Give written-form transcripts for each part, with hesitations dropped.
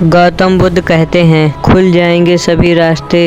गौतम बुद्ध कहते हैं, खुल जाएंगे सभी रास्ते,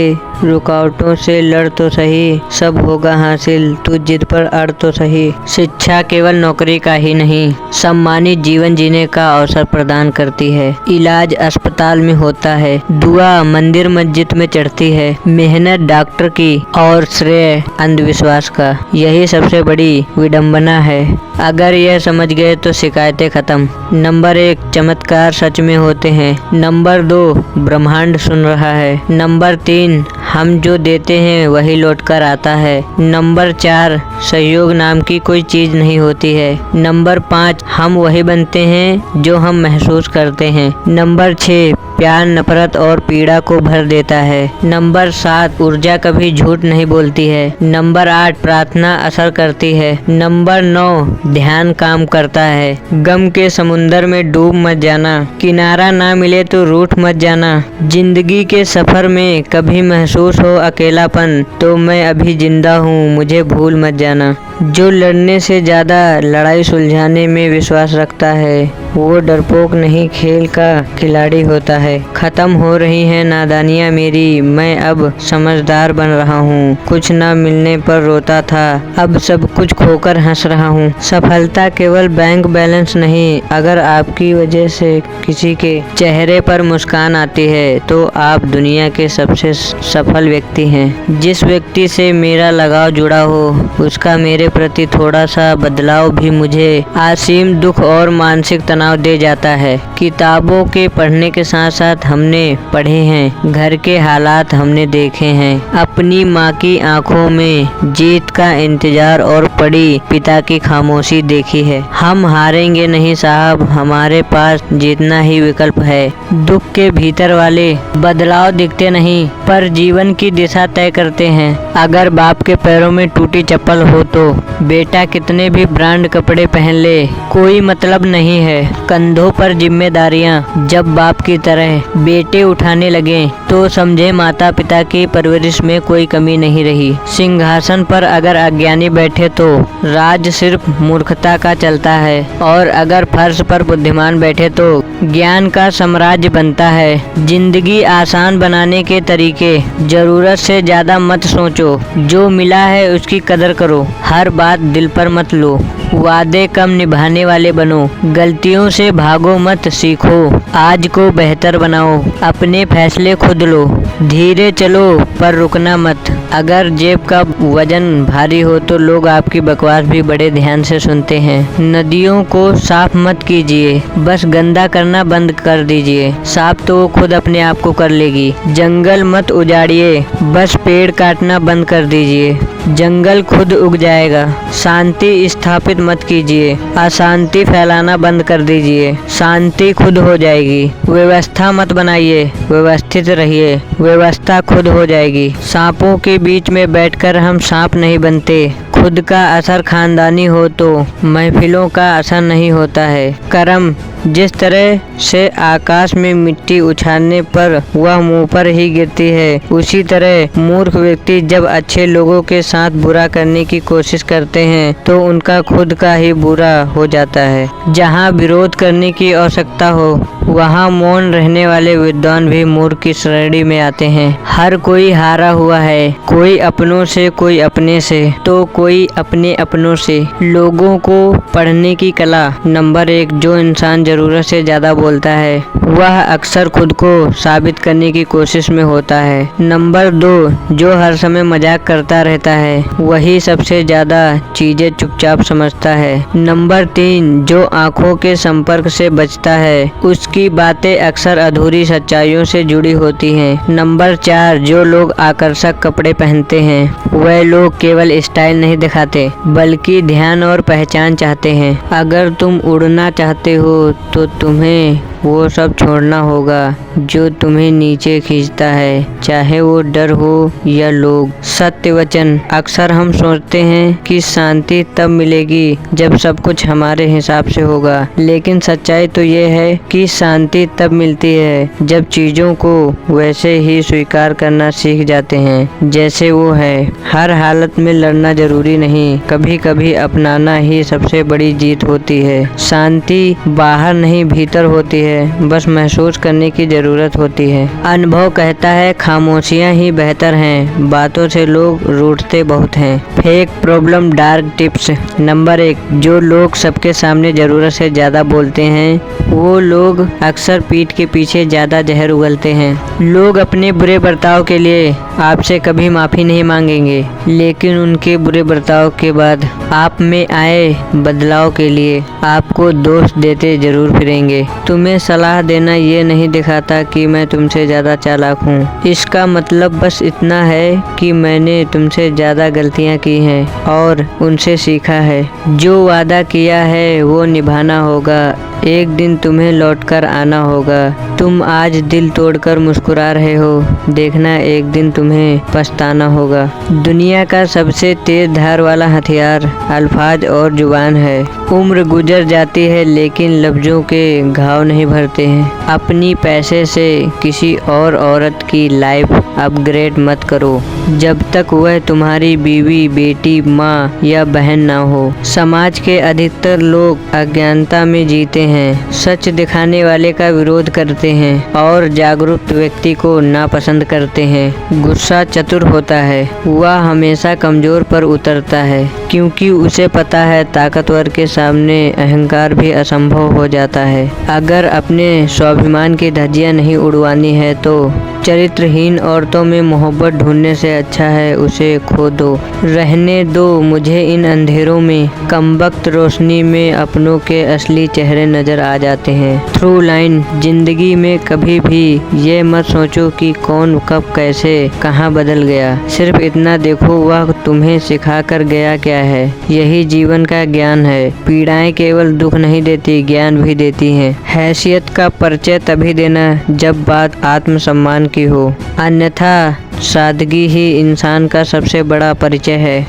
रुकावटों से लड़ तो सही, सब होगा हासिल, तू जिद पर अड़ तो सही। शिक्षा केवल नौकरी का ही नहीं, सम्मानित जीवन जीने का अवसर प्रदान करती है। इलाज अस्पताल में होता है, दुआ मंदिर मस्जिद में चढ़ती है, मेहनत डॉक्टर की और श्रेय अंधविश्वास का। यही सबसे बड़ी विडंबना है। अगर यह समझ गए तो शिकायतें खत्म। नंबर 1, चमत्कार सच में होते हैं। नंबर 2, ब्रह्मांड सुन रहा है। नंबर 3, हम जो देते हैं वही लौटकर आता है। नंबर 4, सहयोग नाम की कोई चीज नहीं होती है। नंबर 5, हम वही बनते हैं जो हम महसूस करते हैं। नंबर 6, प्यार नफरत और पीड़ा को भर देता है। नंबर 7, ऊर्जा कभी झूठ नहीं बोलती है। नंबर 8, प्रार्थना असर करती है। नंबर 9, ध्यान काम करता है। गम के समुंदर में डूब मत जाना, किनारा ना मिले तो रूठ मत जाना। जिंदगी के सफर में कभी महसूस हो अकेलापन तो मैं अभी जिंदा हूँ, मुझे भूल मत जाना। जो लड़ने से ज्यादा लड़ाई सुलझाने में विश्वास रखता है वो डरपोक नहीं, खेल का खिलाड़ी होता है। खत्म हो रही है नादानियाँ मेरी, मैं अब समझदार बन रहा हूँ। कुछ ना मिलने पर रोता था, अब सब कुछ खोकर हंस रहा हूँ। सफलता केवल बैंक बैलेंस नहीं, अगर आपकी वजह से किसी के चेहरे पर मुस्कान आती है तो आप दुनिया के सबसे सफल व्यक्ति हैं। जिस व्यक्ति से मेरा लगाव जुड़ा हो उसका मेरे प्रति थोड़ा सा बदलाव भी मुझे असीम दुख और मानसिक तनाव दे जाता है। किताबों के पढ़ने के साथ साथ हमने पढ़े हैं, घर के हालात हमने देखे हैं, अपनी माँ की आंखों में जीत का इंतजार और पड़ी पिता की खामोशी देखी है। हम हारेंगे नहीं साहब, हमारे पास जीतना ही विकल्प है। दुख के भीतर वाले बदलाव दिखते नहीं पर जीवन की दिशा तय करते हैं। अगर बाप के पैरों में टूटी चप्पल हो तो बेटा कितने भी ब्रांड कपड़े पहन ले, कोई मतलब नहीं है। कंधों पर जिम्मेदारियां जब बाप की तरह बेटे उठाने लगे तो समझे माता पिता की परवरिश में कोई कमी नहीं रही। सिंहासन पर अगर अज्ञानी बैठे तो राज सिर्फ मूर्खता का चलता है, और अगर फर्श पर बुद्धिमान बैठे तो ज्ञान का साम्राज्य बनता है। जिंदगी आसान बनाने के तरीके, जरूरत से ज्यादा मत सोचो, जो मिला है उसकी कदर करो, हर बात दिल पर मत लो, वादे कम निभाने वाले बनो, गलतियों से भागो मत, सीखो, आज को बेहतर बनाओ, अपने फैसले खुद लो, धीरे चलो पर रुकना मत। अगर जेब का वजन भारी हो तो लोग आपकी बकवास भी बड़े ध्यान से सुनते हैं। नदियों को साफ मत कीजिए, बस गंदा करना बंद कर दीजिए, साफ तो वो खुद अपने आप को कर लेगी। जंगल मत उजाड़िए, बस पेड़ काटना बंद कर दीजिए, जंगल खुद उग जाएगा। शांति स्थापित मत कीजिए, अशांति फैलाना बंद कर दीजिए, शांति खुद हो जाएगी। व्यवस्था मत बनाइए, व्यवस्थित रहिए, व्यवस्था खुद हो जाएगी। सांपों के बीच में बैठकर हम सांप नहीं बनते। खुद का असर खानदानी हो तो महफिलों का असर नहीं होता है। कर्म जिस तरह से आकाश में मिट्टी उछालने पर वह मुंह पर ही गिरती है, उसी तरह मूर्ख व्यक्ति जब अच्छे लोगों के साथ बुरा करने की कोशिश करते हैं तो उनका खुद का ही बुरा हो जाता है। जहाँ विरोध करने की आवश्यकता हो वहाँ मौन रहने वाले विद्वान भी मूर्ख की श्रेणी में आते हैं। हर कोई हारा हुआ है, कोई अपनों से, कोई अपने से, तो कोई अपने अपनों से। लोगों को पढ़ने की कला। नंबर 1, जो इंसान जरूरत से ज्यादा बोलता है वह अक्सर खुद को साबित करने की कोशिश में होता है। नंबर 2, जो हर समय मजाक करता रहता है वही सबसे ज्यादा चीजें चुपचाप समझता है। नंबर 3, जो आंखों के संपर्क से बचता है उसकी बातें अक्सर अधूरी सच्चाइयों से जुड़ी होती हैं। नंबर 4, जो लोग आकर्षक कपड़े पहनते हैं वह लोग केवल स्टाइल नहीं दिखाते बल्कि ध्यान और पहचान चाहते हैं। अगर तुम उड़ना चाहते हो तो तुम्हें वो सब छोड़ना होगा जो तुम्हें नीचे खींचता है, चाहे वो डर हो या लोग। सत्य वचन। अक्सर हम सोचते हैं कि शांति तब मिलेगी जब सब कुछ हमारे हिसाब से होगा, लेकिन सच्चाई तो ये है कि शांति तब मिलती है जब चीजों को वैसे ही स्वीकार करना सीख जाते हैं जैसे वो है। हर हालत में लड़ना जरूरी नहीं, कभी कभी अपनाना ही सबसे बड़ी जीत होती है। शांति बाहर नहीं भीतर होती है। है, बस महसूस करने की जरूरत होती है। अनुभव कहता है खामोशियां ही बेहतर हैं, बातों से लोग रूठते बहुत हैं। Fake problem dark tips. Number 1, जो लोग सबके सामने जरूरत से ज़्यादा बोलते हैं वो लोग अक्सर पीठ के पीछे ज़्यादा जहर उगलते हैं। लोग अपने बुरे बर्ताव के लिए आपसे कभी माफ़ी नहीं मांगेंगे, लेकिन उनके बुरे बर्ताव के बाद आप में आए बदलाव के लिए आपको दोष देते जरूर फिरेंगे। तुम्हें सलाह देना ये नहीं दिखाता कि मैं तुमसे ज़्यादा चालाक हूँ। इसका मतलब बस इतना है कि मैंने तुमसे ज़्यादा गलतियाँ की हैं और उनसे सीखा है। जो वादा किया है वो निभाना होगा, एक दिन तुम्हें लौटकर आना होगा। तुम आज दिल तोड़कर मुस्कुरा रहे हो, देखना एक दिन तुम्हें पछताना होगा। दुनिया का सबसे तेज धार वाला हथियार अल्फाज और जुबान है। उम्र गुजर जाती है लेकिन लफ्जों के घाव नहीं भरते हैं। अपनी पैसे से किसी और औरत की लाइफ अपग्रेड मत करो जब तक वह तुम्हारी बीवी, बेटी, माँ या बहन ना हो। समाज के अधिकतर लोग अज्ञानता में जीते हैं, सच दिखाने वाले का विरोध करते हैं और जागरूक व्यक्ति को नापसंद करते हैं। गुस्सा चतुर होता है, वह हमेशा कमजोर पर उतरता है क्योंकि उसे पता है ताकतवर के सामने अहंकार भी असंभव हो जाता है। अगर अपने स्वाभिमान की धज्जियां नहीं उड़वानी है तो चरित्रहीन औरतों में मोहब्बत ढूंढने से अच्छा है उसे खो दो। रहने दो मुझे इन अंधेरों में, कमबख्त रोशनी में अपनों के असली चेहरे नजर आ जाते हैं। Through line. जिंदगी में कभी भी ये मत सोचो कि कौन कब कैसे कहाँ बदल गया, सिर्फ इतना देखो वह तुम्हें सिखा कर गया क्या है। यही जीवन का ज्ञान है। पीड़ाएं केवल दुख नहीं देती, ज्ञान भी देती हैं। हैसियत का परिचय तभी देना जब बात आत्मसम्मान की हो, अन्यथा सादगी ही इंसान का सबसे बड़ा परिचय है।